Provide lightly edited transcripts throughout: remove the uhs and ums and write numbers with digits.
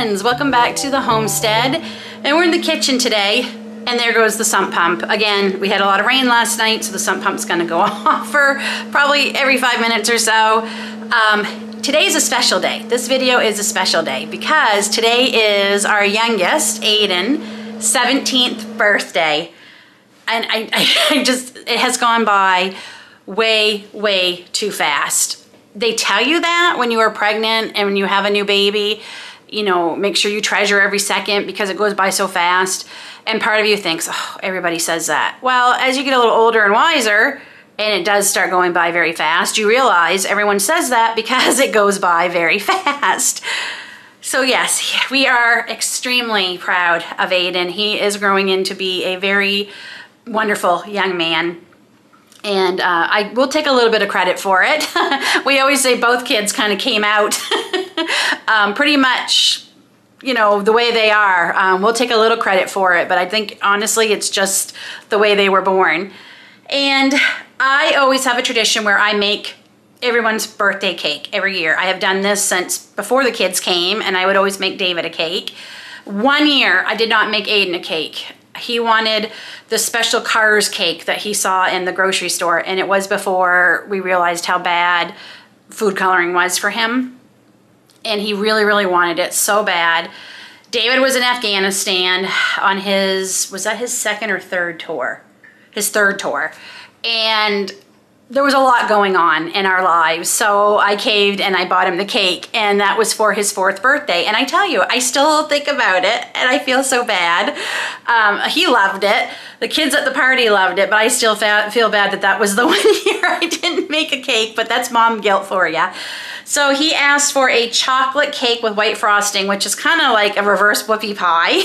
friends, welcome back to the homestead. And we're in the kitchen today, and there goes the sump pump. Again, we had a lot of rain last night, so the sump pump's gonna go off for probably every 5 minutes or so. Today's a special day. This video is a special day because today is our youngest, Aiden, 17th birthday. And I just, it has gone by way too fast. They tell you that when you are pregnant and when you have a new baby, you know, make sure you treasure every second because it goes by so fast. And part of you thinks, oh, everybody says that. Well, as you get a little older and wiser, and it does start going by very fast, you realize everyone says that because it goes by very fast. So yes, we are extremely proud of Aiden. He is growing into be a very wonderful young man. And I will take a little bit of credit for it. We always say both kids kind of came out pretty much, you know, the way they are. We'll take a little credit for it, but I think honestly it's just the way they were born. And I always have a tradition where I make everyone's birthday cake every year. I have done this since before the kids came, and I would always make David a cake. One year I did not make Aiden a cake. He wanted the special Cars cake that he saw in the grocery store, and it was before we realized how bad food coloring was for him. And he really wanted it so bad. David was in Afghanistan on his, was that his second or third tour? His third tour. And there was a lot going on in our lives, so I caved and I bought him the cake, and that was for his 4th birthday. And I tell you, I still think about it and I feel so bad. He loved it. The kids at the party loved it, but I still feel bad that that was the 1 year I didn't make a cake, but that's mom guilt for you. So he asked for a chocolate cake with white frosting, which is kind of like a reverse whoopie pie.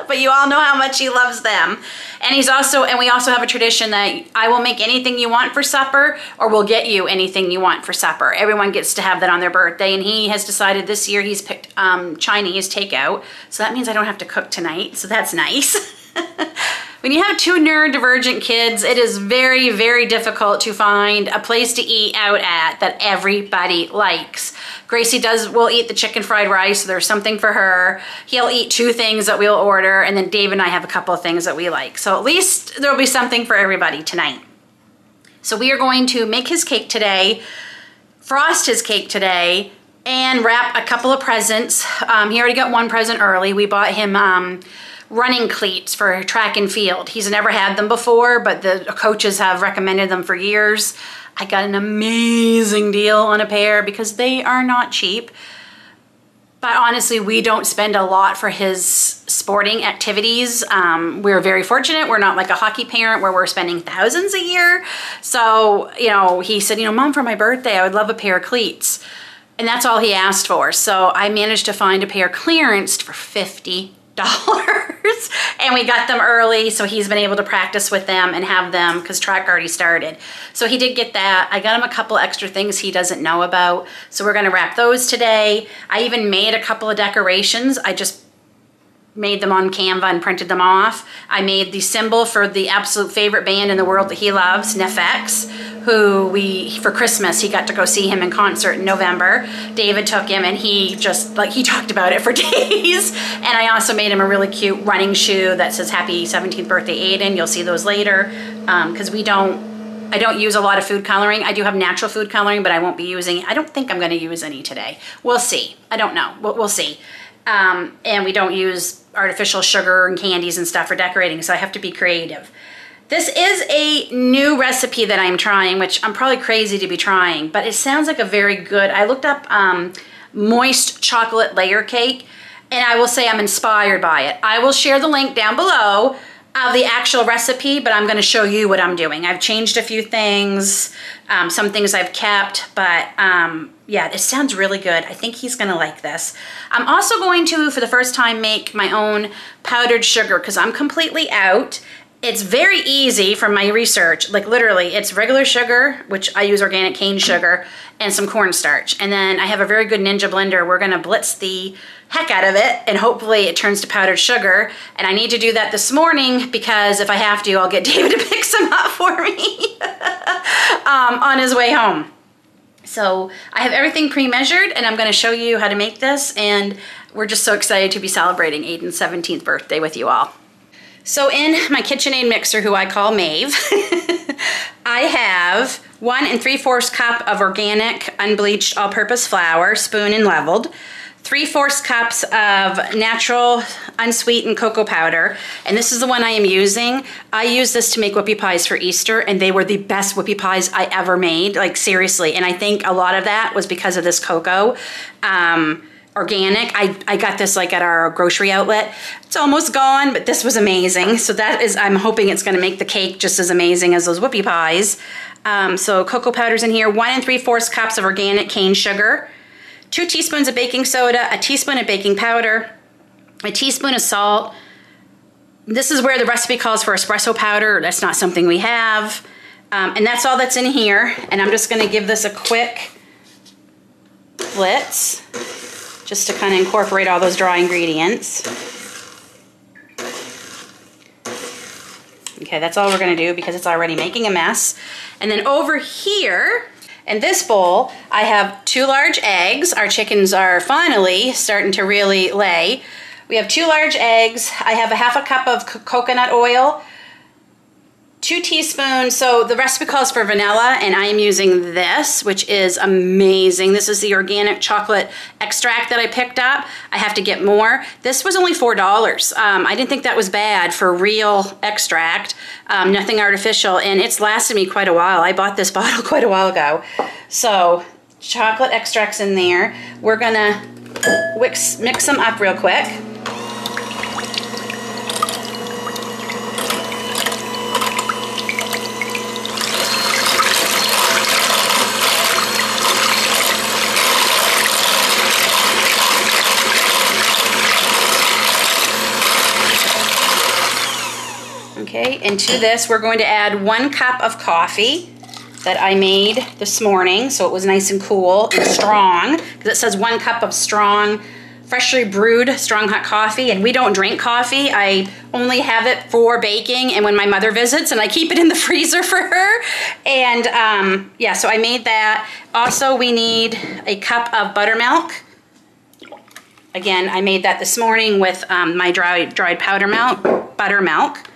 But you all know how much he loves them. And we also have a tradition that I will make anything you want for supper, or we'll get you anything you want for supper. Everyone gets to have that on their birthday, and he has decided this year he's picked Chinese takeout. So that means I don't have to cook tonight, so that's nice. When you have 2 neurodivergent kids, it is very difficult to find a place to eat out at that everybody likes. Gracie will eat the chicken fried rice, so there's something for her. He'll eat 2 things that we'll order, and then Dave and I have a couple of things that we like. So at least there'll be something for everybody tonight. So we are going to make his cake today, frost his cake today, and wrap a couple of presents. He already got 1 present early. We bought him running cleats for track and field. He's never had them before, but the coaches have recommended them for years. I got an amazing deal on a pair because they are not cheap. But honestly, we don't spend a lot for his sporting activities. We're very fortunate. We're not like a hockey parent where we're spending thousands a year. So, you know, he said, you know, Mom, for my birthday, I would love a pair of cleats. And that's all he asked for. So I managed to find a pair clearanced for $50. And we got them early, so he's been able to practice with them and have them because track already started. So he did get that. I got him a couple extra things he doesn't know about, so we're going to wrap those today. I even made a couple of decorations. I just made them on Canva and printed them off. I made the symbol for the absolute favorite band in the world that he loves, NFX, who for Christmas, he got to go see him in concert in November. David took him, and he just, like, he talked about it for days. And I also made him a really cute running shoe that says Happy 17th Birthday, Aiden. You'll see those later, because I don't use a lot of food coloring. I do have natural food coloring, but I won't be using, I don't think I'm gonna use any today. We'll see, I don't know, we'll see. And we don't use artificial sugar and candies and stuff for decorating, so I have to be creative. This is a new recipe that I'm trying, which I'm probably crazy to be trying, but it sounds like a very good, I looked up moist chocolate layer cake, and I will say I'm inspired by it. I will share the link down below of the actual recipe, but I'm gonna show you what I'm doing. I've changed a few things, some things I've kept, but yeah, it sounds really good. I think he's gonna like this. I'm also going to, for the first time, make my own powdered sugar because I'm completely out. It's very easy from my research. Like literally, it's regular sugar, which I use organic cane sugar, and some cornstarch. And then I have a very good Ninja blender. We're gonna blitz the heck out of it, and hopefully it turns to powdered sugar. And I need to do that this morning because if I have to, I'll get David to pick some up for me on his way home. So I have everything pre-measured, and I'm gonna show you how to make this, and we're just so excited to be celebrating Aiden's 17th birthday with you all. So in my KitchenAid mixer, who I call Maeve, I have 1 3/4 cup of organic unbleached all-purpose flour, spoon and leveled, 3/4 cups of natural unsweetened cocoa powder, and this is the one I am using. I use this to make whoopie pies for Easter, and they were the best whoopie pies I ever made, like seriously, and I think a lot of that was because of this cocoa. Organic. I got this like at our grocery outlet. It's almost gone, but this was amazing. So that is, I'm hoping it's gonna make the cake just as amazing as those whoopie pies. So cocoa powder's in here, 1 3/4 cups of organic cane sugar, 2 teaspoons of baking soda, a teaspoon of baking powder, a teaspoon of salt. This is where the recipe calls for espresso powder. That's not something we have. And that's all that's in here. And I'm just gonna give this a quick blitz, just to kind of incorporate all those dry ingredients. Okay, that's all we're gonna do because it's already making a mess. And then over here, in this bowl, I have 2 large eggs. Our chickens are finally starting to really lay. We have 2 large eggs. I have a 1/2 cup of coconut oil, 2 teaspoons, so the recipe calls for vanilla, and I am using this, which is amazing. This is the organic chocolate extract that I picked up. I have to get more. This was only $4. I didn't think that was bad for real extract, nothing artificial, and it's lasted me quite a while. I bought this bottle quite a while ago. So, chocolate extracts in there. We're gonna mix them up real quick. Okay, and to this we're going to add 1 cup of coffee that I made this morning, so it was nice and cool and strong, because it says 1 cup of strong, freshly brewed strong hot coffee, and we don't drink coffee. I only have it for baking and when my mother visits, and I keep it in the freezer for her. And yeah, so I made that. Also, we need a cup of buttermilk. Again, I made that this morning with my dried buttermilk.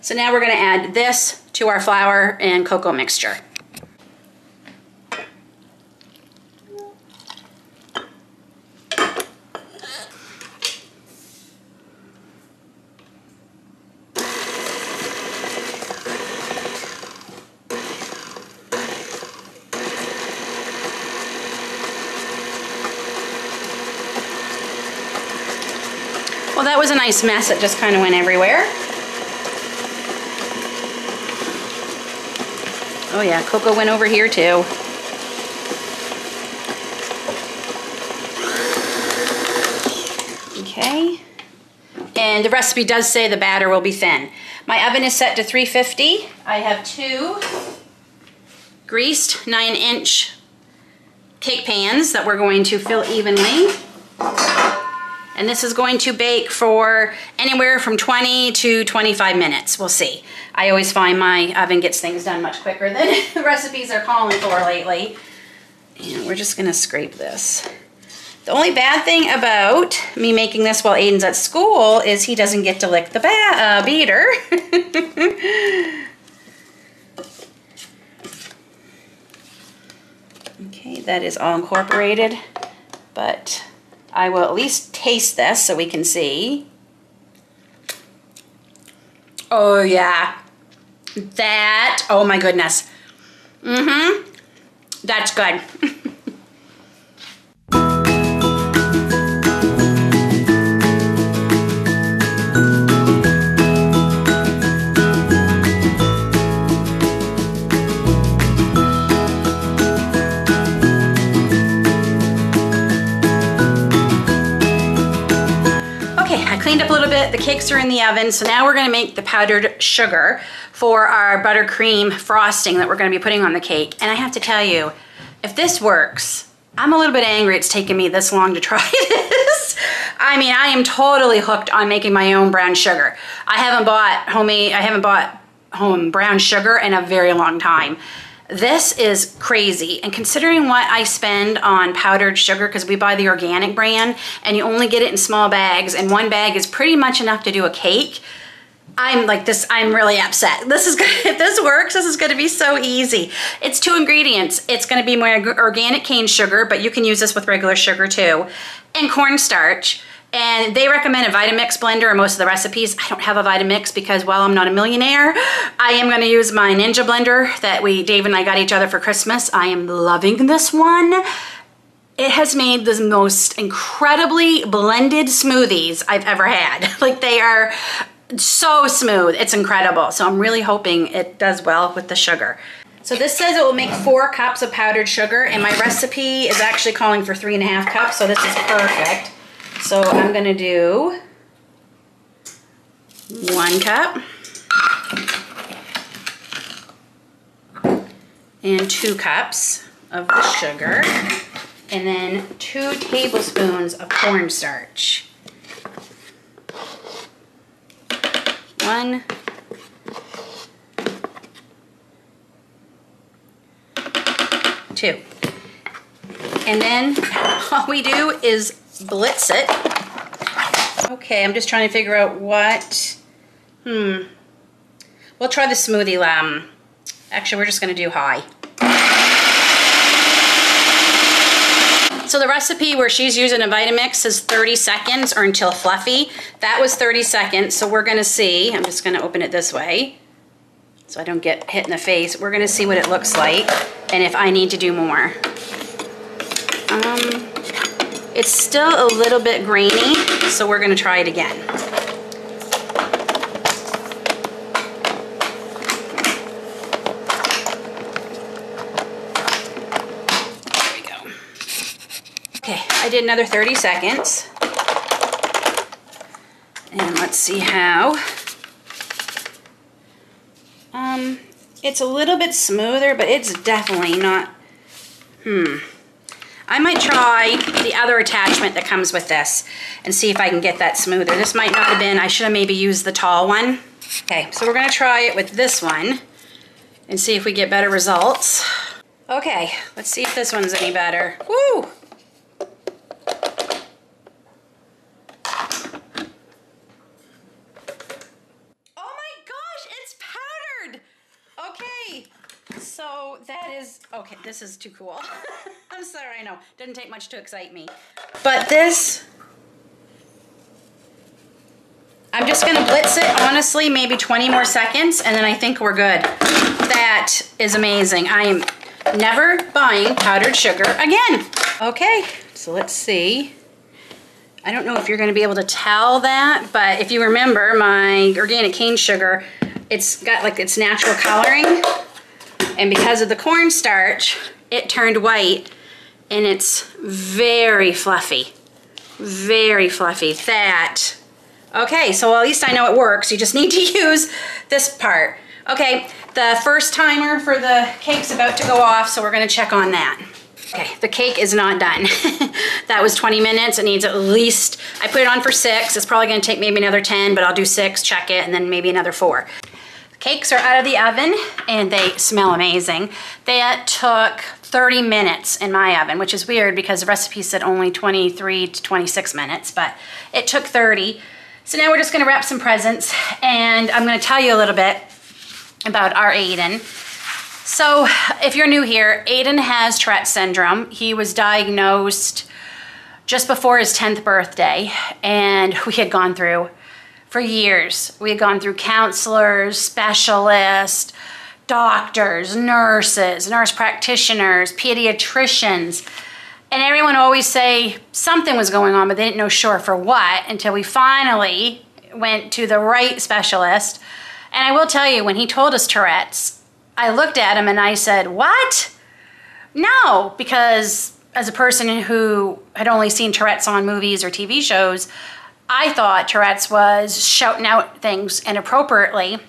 So now we're gonna add this to our flour and cocoa mixture. Well, that was a nice mess. It just kind of went everywhere. Oh yeah, cocoa went over here too. Okay. And the recipe does say the batter will be thin. My oven is set to 350. I have 2 greased 9-inch cake pans that we're going to fill evenly. And this is going to bake for anywhere from 20 to 25 minutes. We'll see. I always find my oven gets things done much quicker than the recipes are calling for lately. And we're just gonna scrape this. The only bad thing about me making this while Aiden's at school is he doesn't get to lick the beater. Okay, that is all incorporated, but I will at least taste this so we can see. Oh yeah, that, oh my goodness. That's good. Cleaned up a little bit, the cakes are in the oven, so now we're gonna make the powdered sugar for our buttercream frosting that we're gonna be putting on the cake. And I have to tell you, if this works, I'm a little bit angry it's taken me this long to try this. I mean, I am totally hooked on making my own brown sugar. I haven't bought home brown sugar in a very long time. This is crazy. And considering what I spend on powdered sugar, because we buy the organic brand and you only get it in small bags, and one bag is pretty much enough to do a cake, I'm like this, I'm really upset. This is gonna, if this works, this is gonna be so easy. It's 2 ingredients. It's gonna be my organic cane sugar, but you can use this with regular sugar too, and cornstarch. And they recommend a Vitamix blender in most of the recipes. I don't have a Vitamix because while I'm not a millionaire, I am gonna use my Ninja blender that Dave and I got each other for Christmas. I am loving this one. It has made the most incredibly blended smoothies I've ever had. Like, they are so smooth, it's incredible. So I'm really hoping it does well with the sugar. So this says it will make 4 cups of powdered sugar, and my recipe is actually calling for 3.5 cups, so this is perfect. So I'm gonna do 1 cup and 2 cups of the sugar, and then 2 tablespoons of cornstarch. 1, 2. And then all we do is blitz it. Okay, I'm just trying to figure out what, we'll try the smoothie lamb. Actually, we're just gonna do high. So the recipe where she's using a Vitamix is 30 seconds or until fluffy. That was 30 seconds, so we're gonna see. I'm just gonna open it this way so I don't get hit in the face. We're gonna see what it looks like and if I need to do more. It's still a little bit grainy, so we're gonna try it again. Okay, I did another 30 seconds. And let's see how. It's a little bit smoother, but it's definitely not, I might try the other attachment that comes with this and see if I can get that smoother. This might not have been, I should have maybe used the tall one. Okay, so we're gonna try it with this one and see if we get better results. Okay, let's see if this one's any better. Woo! Okay, so that is, okay, this is too cool. I'm sorry, I know, didn't take much to excite me. But this, I'm just gonna blitz it, honestly, maybe 20 more seconds, and then I think we're good. That is amazing. I am never buying powdered sugar again. Okay, so let's see. I don't know if you're gonna be able to tell that, but if you remember my organic cane sugar, it's got like its natural coloring, and because of the cornstarch, it turned white, and it's very fluffy, very fluffy. That, okay, so at least I know it works. You just need to use this part. Okay, the first timer for the cake's about to go off, so we're gonna check on that. Okay, the cake is not done. That was 20 minutes. It needs at least, I put it on for 6. It's probably gonna take maybe another 10, but I'll do 6, check it, and then maybe another 4. The cakes are out of the oven and they smell amazing. They took 30 minutes in my oven, which is weird because the recipe said only 23 to 26 minutes, but it took 30. So now we're just gonna wrap some presents, and I'm gonna tell you a little bit about our Aiden. So if you're new here, Aiden has Tourette's syndrome. He was diagnosed just before his 10th birthday, and we had gone through, for years, we had gone through counselors, specialists, doctors, nurses, nurse practitioners, pediatricians, and everyone always say something was going on, but they didn't know sure for what, until we finally went to the right specialist. And I will tell you, when he told us Tourette's, I looked at him and I said, what? No, because as a person who had only seen Tourette's on movies or TV shows, I thought Tourette's was shouting out things inappropriately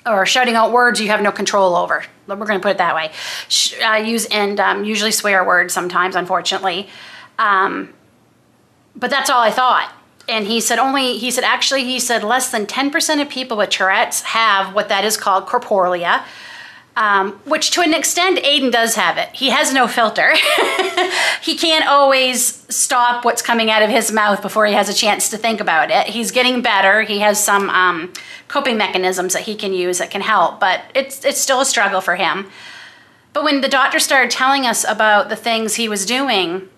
or shouting out words you have no control over. We're going to put it that way. Usually swear words sometimes, unfortunately. but that's all I thought. And he said less than 10% of people with Tourette's have what that is called corporelia, which to an extent, Aiden does have it. He has no filter. He can't always stop what's coming out of his mouth before he has a chance to think about it. He's getting better. He has some coping mechanisms that he can use that can help, but it's still a struggle for him. But when the doctor started telling us about the things he was doing,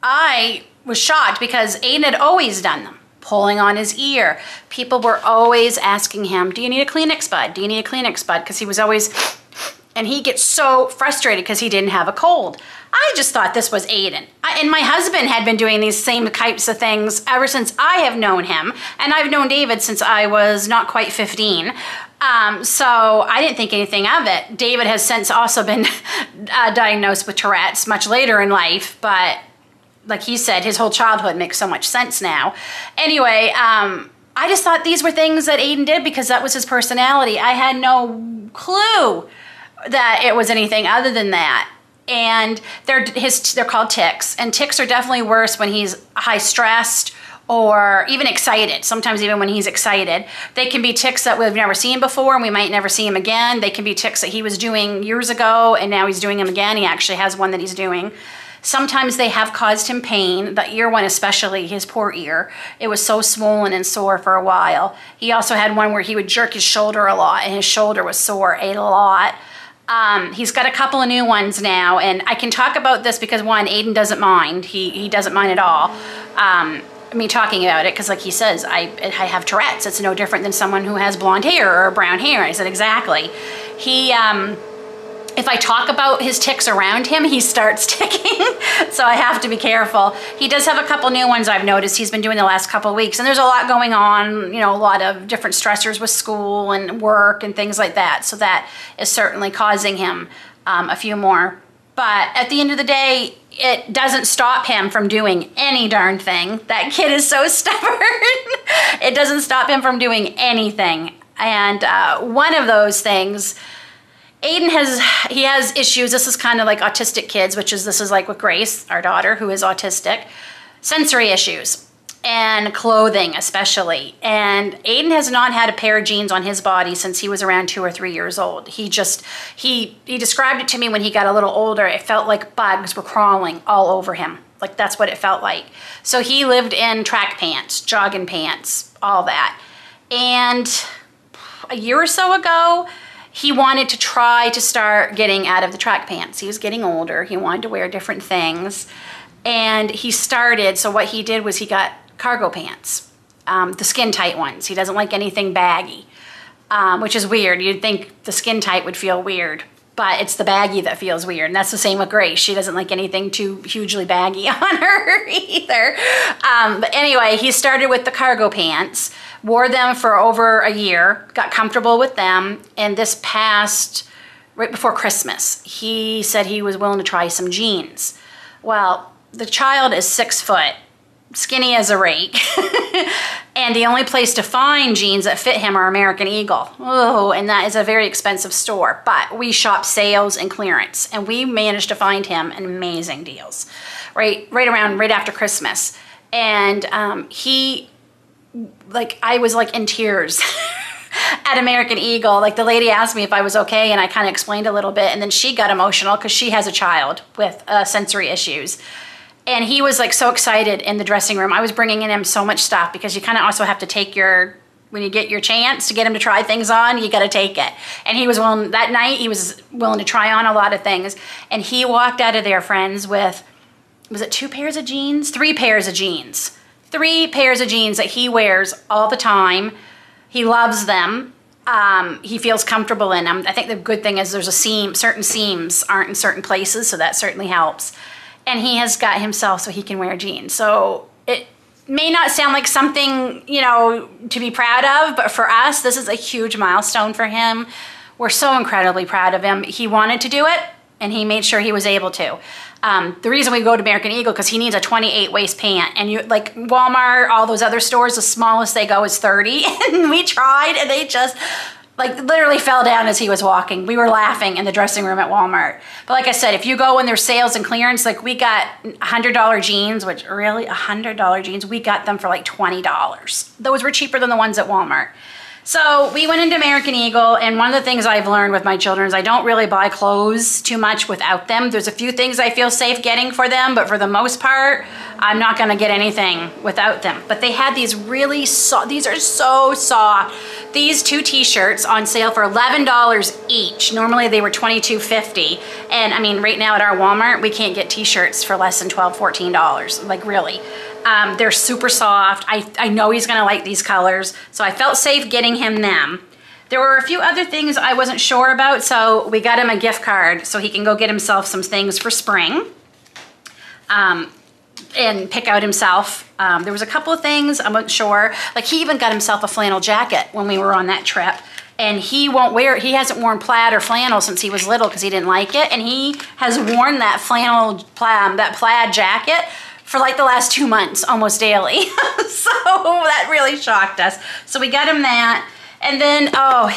I was shocked because Aiden had always done them. Pulling on his ear. People were always asking him, do you need a Kleenex bud? Do you need a Kleenex bud? Because he was always, and he gets so frustrated because he didn't have a cold. I just thought this was Aiden. And my husband had been doing these same types of things ever since I have known him. And I've known David since I was not quite 15. So I didn't think anything of it. David has since also been diagnosed with Tourette's much later in life, but like he said, his whole childhood makes so much sense now. Anyway, I just thought these were things that Aiden did because that was his personality. I had no clue that it was anything other than that. And they're called tics, and tics are definitely worse when he's high stressed or even excited. Sometimes even when he's excited. They can be tics that we've never seen before and we might never see him again. They can be tics that he was doing years ago and now he's doing them again. He actually has one that he's doing. Sometimes they have caused him pain, the ear one especially, his poor ear. It was so swollen and sore for a while. He also had one where he would jerk his shoulder a lot and his shoulder was sore a lot. He's got a couple of new ones now, and I can talk about this because one, Aiden doesn't mind. He doesn't mind at all. Me talking about it because like he says, I have Tourette's. It's no different than someone who has blonde hair or brown hair. I said, exactly. If I talk about his tics around him, he starts ticking, so I have to be careful. He does have a couple new ones I've noticed he's been doing the last couple of weeks, and there's a lot going on, you know, a lot of different stressors with school and work and things like that, so that is certainly causing him a few more. But at the end of the day, it doesn't stop him from doing any darn thing. That kid is so stubborn. It doesn't stop him from doing anything. And one of those things, Aiden has issues. This is kind of like autistic kids, this is like with Grace, our daughter, who is autistic. Sensory issues and clothing especially. And Aiden has not had a pair of jeans on his body since he was around 2 or 3 years old. He described it to me when he got a little older. It felt like bugs were crawling all over him. Like that's what it felt like. So he lived in track pants, jogging pants, all that. And a year or so ago, he wanted to try to start getting out of the track pants. He was getting older. He wanted to wear different things. And he started, so what he did was he got cargo pants, the skin tight ones. He doesn't like anything baggy, which is weird. You'd think the skin tight would feel weird, but it's the baggy that feels weird. And that's the same with Grace. She doesn't like anything too hugely baggy on her either. But anyway, he started with the cargo pants. Wore them for over a year, got comfortable with them, and this past, right before Christmas, he said he was willing to try some jeans. Well, the child is 6 foot, skinny as a rake, and the only place to find jeans that fit him are American Eagle. Oh, and that is a very expensive store, but we shop sales and clearance, and we managed to find him an amazing deals, right after Christmas. And I was like in tears at American Eagle. Like the lady asked me if I was okay and I kind of explained a little bit, and then she got emotional because she has a child with sensory issues. And he was like so excited in the dressing room. I was bringing in him so much stuff because you kind of also have to take when you get your chance to get him to try things on, you got to take it. And he was willing, that night he was willing to try on a lot of things. And he walked out of there, friends, with, was it 2 pairs of jeans? 3 pairs of jeans. 3 pairs of jeans that he wears all the time. He loves them. He feels comfortable in them. I think the good thing is there's a seam, certain seams aren't in certain places, so that certainly helps. And he has got himself so he can wear jeans. So it may not sound like something, you know, to be proud of, but for us, this is a huge milestone for him. We're so incredibly proud of him. He wanted to do it, and he made sure he was able to. The reason we go to American Eagle, because he needs a 28 waist pant, and you like Walmart, all those other stores, the smallest they go is 30, and we tried, and they just like literally fell down as he was walking. We were laughing in the dressing room at Walmart. But like I said, if you go when there's sales and clearance, like we got $100 jeans, which really $100 jeans, we got them for like $20. Those were cheaper than the ones at Walmart. So we went into American Eagle, and one of the things I've learned with my children is I don't really buy clothes too much without them. There's a few things I feel safe getting for them, but for the most part, I'm not gonna get anything without them. But they had these really soft, these are so soft. These 2 t-shirts on sale for $11 each. Normally they were $22.50. And I mean, right now at our Walmart, we can't get t-shirts for less than $12, $14, like really. They're super soft. I know he's gonna like these colors, so I felt safe getting him them. There were a few other things I wasn't sure about, so we got him a gift card so he can go get himself some things for spring and pick out himself. There was a couple of things I wasn't sure. Like he even got himself a flannel jacket when we were on that trip. And he won't wear it. He hasn't worn plaid or flannel since he was little because he didn't like it. And he has worn that plaid jacket for like the last 2 months, almost daily. So that really shocked us. So we got him that. And then, oh,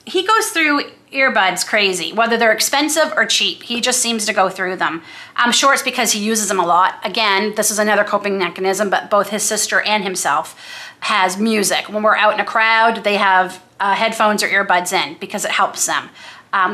he goes through earbuds crazy, whether they're expensive or cheap. He just seems to go through them. I'm sure it's because he uses them a lot. Again, this is another coping mechanism, but both his sister and himself has music. When we're out in a crowd, they have headphones or earbuds in because it helps them.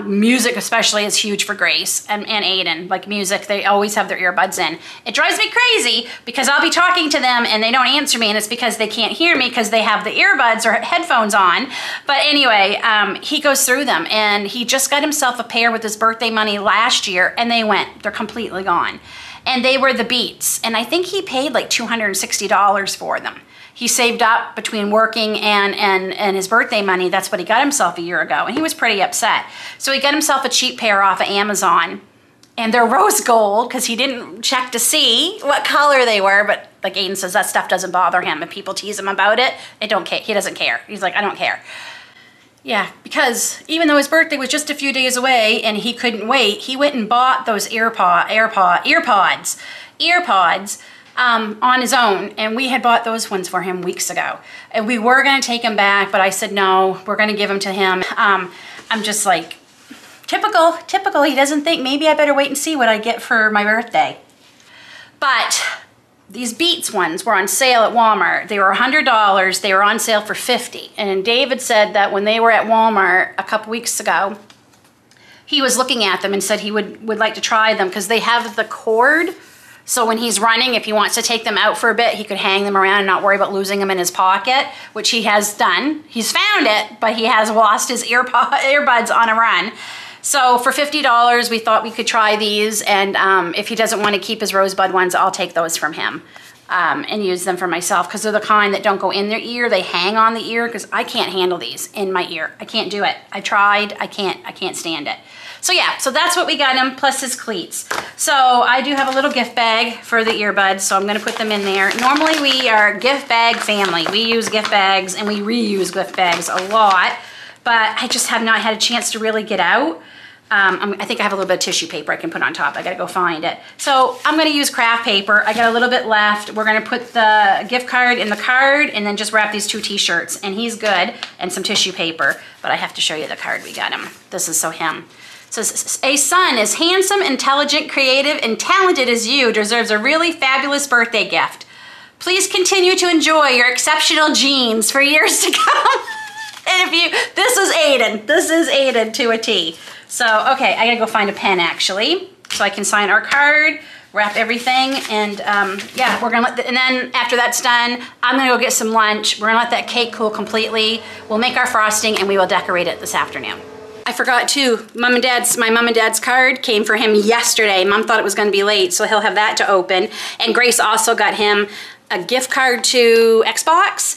Music especially is huge for Grace and Aiden. Like music, they always have their earbuds in. It drives me crazy because I'll be talking to them and they don't answer me, and it's because they can't hear me because they have the earbuds or headphones on. But anyway, he goes through them, and he just got himself a pair with his birthday money last year, and they're completely gone. And they were the Beats, and I think he paid like $260 for them. He saved up between working and his birthday money. That's what he got himself a year ago, and he was pretty upset. So he got himself a cheap pair off of Amazon, and they're rose gold because he didn't check to see what color they were, but like Aiden says, that stuff doesn't bother him. If people tease him about it, he doesn't care. He's like, I don't care. Yeah, because even though his birthday was just a few days away and he couldn't wait, he went and bought those earpods on his own, and we had bought those ones for him weeks ago. And we were gonna take him back, but I said, no, we're gonna give them to him. I'm just like, typical, he doesn't think, maybe I better wait and see what I get for my birthday. But these Beats ones were on sale at Walmart. They were $100, they were on sale for $50. And David said that when they were at Walmart a couple weeks ago, he was looking at them and said he would like to try them because they have the cord. So when he's running, if he wants to take them out for a bit, he could hang them around and not worry about losing them in his pocket, which he has done. He's found it, but he has lost his earbuds on a run. So for $50, we thought we could try these, and if he doesn't want to keep his rosebud ones, I'll take those from him and use them for myself, because they're the kind that don't go in their ear, they hang on the ear, because I can't handle these in my ear. I can't do it. I tried, I can't stand it. So yeah, so that's what we got him, plus his cleats. So I do have a little gift bag for the earbuds, so I'm gonna put them in there. Normally we are a gift bag family. We use gift bags and we reuse gift bags a lot, but I just have not had a chance to really get out. I think I have a little bit of tissue paper I can put on top. I gotta go find it. So I'm gonna use craft paper. I got a little bit left. We're gonna put the gift card in the card and then just wrap these 2 t-shirts, and he's good, and some tissue paper, but I have to show you the card we got him. This is so him. It says, a son as handsome, intelligent, creative, and talented as you deserves a really fabulous birthday gift. Please continue to enjoy your exceptional genes for years to come. And this is Aiden to a T. So, okay, I gotta go find a pen actually, so I can sign our card, wrap everything, and yeah, we're gonna and then after that's done, I'm gonna go get some lunch. We're gonna let that cake cool completely. We'll make our frosting and we will decorate it this afternoon. I forgot too, my mom and dad's card came for him yesterday. Mom thought it was gonna be late, so he'll have that to open. And Grace also got him a gift card to Xbox.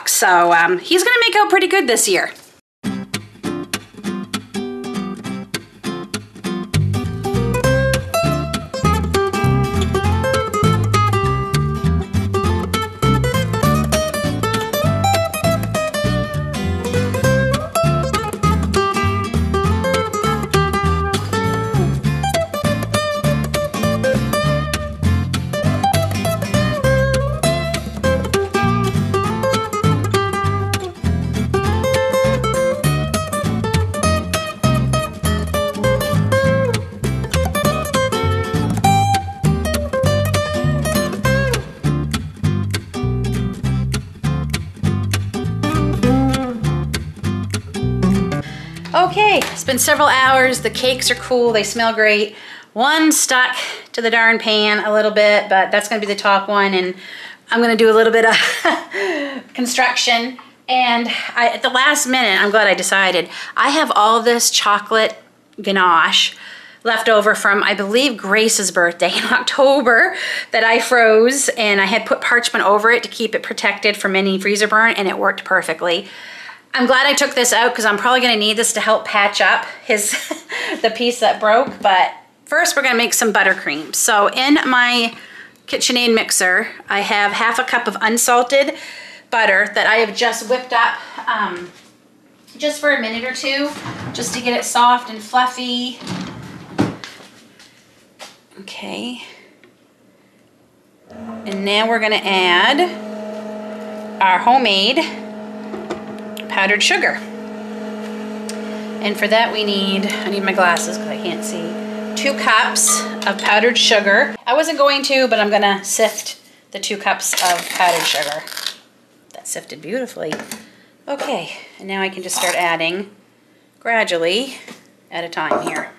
So he's gonna make out pretty good this year. it's been several hours. The cakes are cool, they smell great. One stuck to the darn pan a little bit, but that's gonna be the top one, and I'm gonna do a little bit of construction. And at the last minute, I'm glad I decided. I have all this chocolate ganache left over from, I believe, Grace's birthday in October that I froze, and I had put parchment over it to keep it protected from any freezer burn, and it worked perfectly. I'm glad I took this out because I'm probably gonna need this to help patch up the piece that broke, but first we're gonna make some buttercream. So in my KitchenAid mixer, I have half a cup of unsalted butter that I have just whipped up just for a minute or two, just to get it soft and fluffy. Okay. And now we're gonna add our homemade powdered sugar. And for that I need my glasses because I can't see. 2 cups of powdered sugar. I wasn't going to, but I'm gonna sift the 2 cups of powdered sugar. That sifted beautifully. Okay, and now I can just start adding gradually at a time here.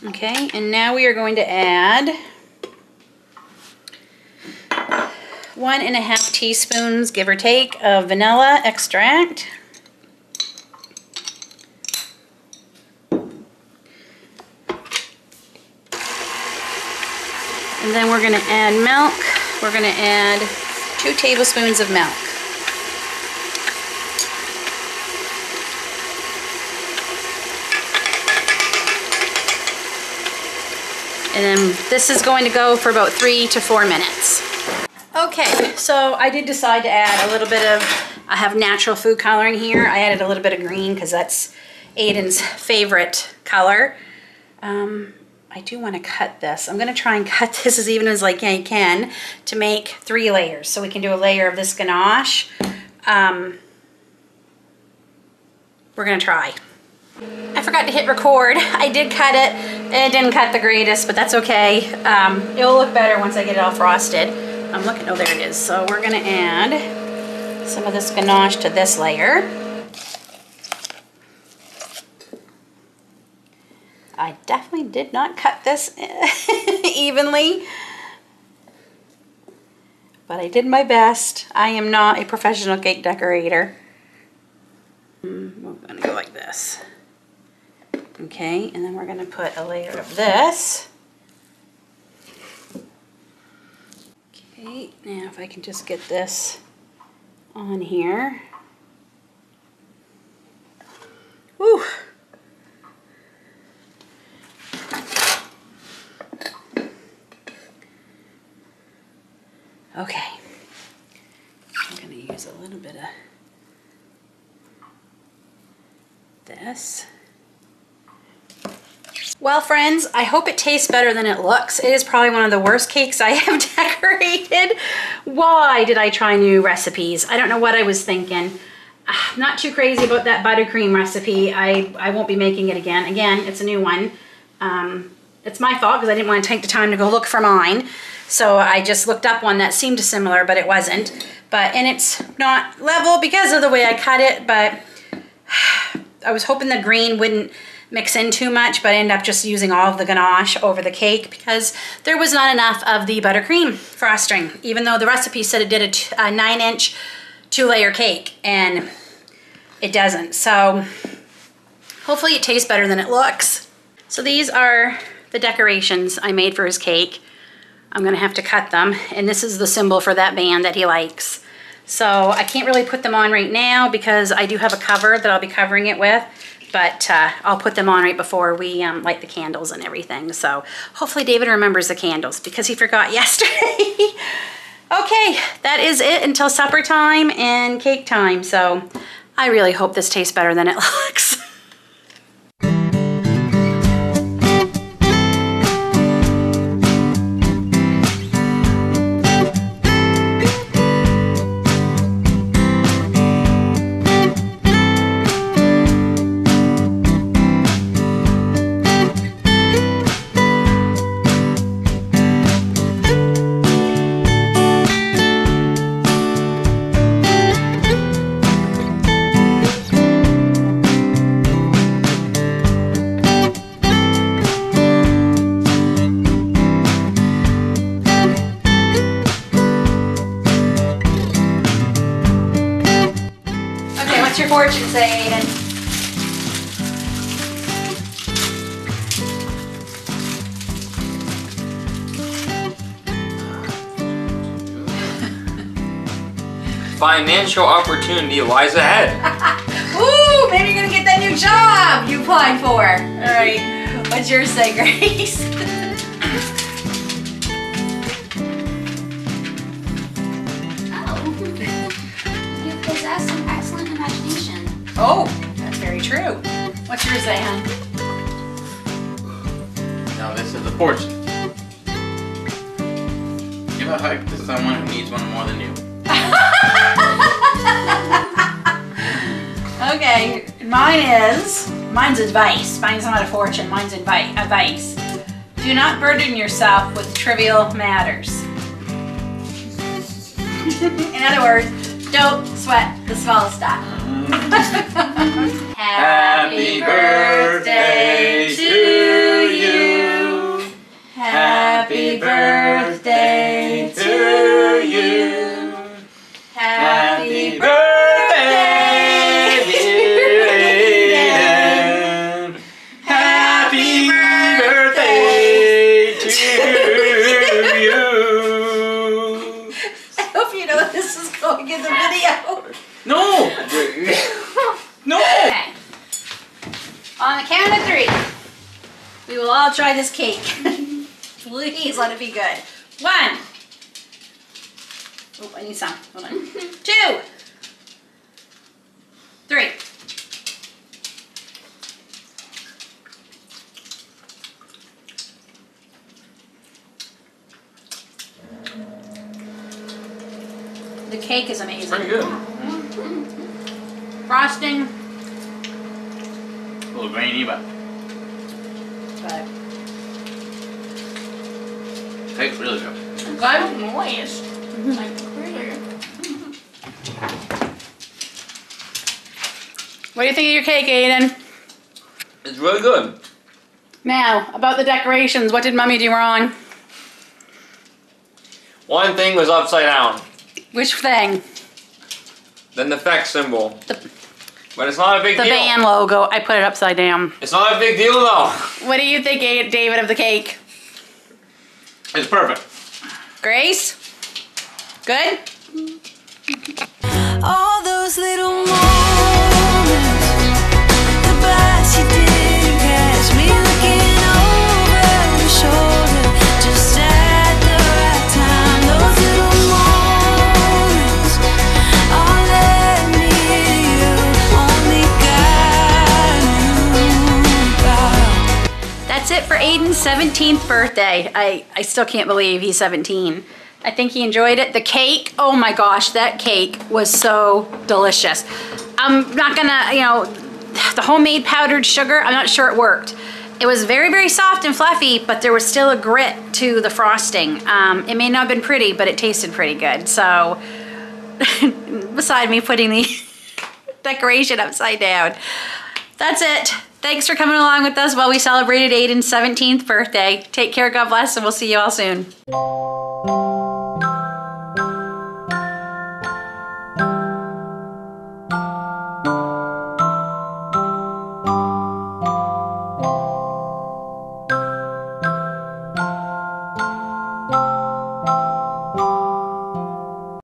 Okay, and now we are going to add 1.5 teaspoons, give or take, of vanilla extract. And then we're going to add milk. We're going to add 2 tablespoons of milk. And then this is going to go for about 3 to 4 minutes. Okay, so I did decide to add a little bit of, I have natural food coloring here. I added a little bit of green because that's Aiden's favorite color. I do want to cut this. I'm going to try and cut this as even as I can to make 3 layers. So we can do a layer of this ganache. We're going to try. I forgot to hit record. I did cut it. It didn't cut the greatest, but that's okay. It'll look better once I get it all frosted. I'm looking, oh, there it is. So we're gonna add some of this ganache to this layer. I definitely did not cut this evenly, but I did my best. I am not a professional cake decorator. We're gonna go like this. Okay, and then we're gonna put a layer of this. Okay, now if I can just get this on here. Woo! Okay, I'm gonna use a little bit of this. Well, friends, I hope it tastes better than it looks. It is probably one of the worst cakes I have decorated. Why did I try new recipes? I don't know what I was thinking. I'm not too crazy about that buttercream recipe. I won't be making it again. Again, it's a new one. It's my fault because I didn't want to take the time to go look for mine. So I just looked up one that seemed similar, but it wasn't. And it's not level because of the way I cut it, but I was hoping the green wouldn't mix in too much, but I ended up just using all of the ganache over the cake because there was not enough of the buttercream frosting, even though the recipe said it did a 9-inch 2-layer cake, and it doesn't. So hopefully it tastes better than it looks. So these are the decorations I made for his cake. I'm gonna have to cut them, and this is the symbol for that band that he likes. So I can't really put them on right now because I do have a cover that I'll be covering it with, but I'll put them on right before we light the candles and everything. So hopefully David remembers the candles because he forgot yesterday. Okay, that is it until supper time and cake time. So I really hope this tastes better than it looks. your fortune say, Aiden? Financial opportunity lies ahead. Ooh, maybe you're gonna get that new job you applied for. All right, what's yours say, Grace? You possess an excellent imagination. Oh, that's very true. What's yours say, hon? Now this is a fortune. Give a hug to someone who needs one more than you. Okay, mine's advice. Mine's not a fortune, mine's advice. Do not burden yourself with trivial matters. In other words, don't sweat the small stuff. Happy birthday to you. Happy birthday to you. Happy birthday, dear Aiden. Happy birthday to you. I hope you know this is going in the video. No! No! Okay. On the count of 3, we will all try this cake. Please let it be good. 1. Oh, I need some. Hold on. 2. 3. The cake is amazing. Pretty good. Frosting. A little grainy, but tastes really good. Good. Moist. Like crazy. What do you think of your cake, Aiden? It's really good. Now, about the decorations, what did Mommy do wrong? One thing was upside down. Which thing? Then the fact symbol. But it's not a big The deal. van logo. I put it upside down. It's not a big deal though. What do you think, David, of the cake? It's perfect. Grace? Good? All those little moments, the bus you didn't catch me looking over your shoulder, just at the right time. Those little moments, all led me to you, only God knew about. That's it for Aiden's 17th birthday. I still can't believe he's 17. I think he enjoyed it. The cake, oh my gosh, that cake was so delicious. I'm not gonna, the homemade powdered sugar, I'm not sure it worked. It was very, very soft and fluffy, but there was still a grit to the frosting. It may not have been pretty, but it tasted pretty good. So, beside me putting the decoration upside down. That's it. Thanks for coming along with us while we celebrated Aiden's 17th birthday. Take care, God bless, and we'll see you all soon.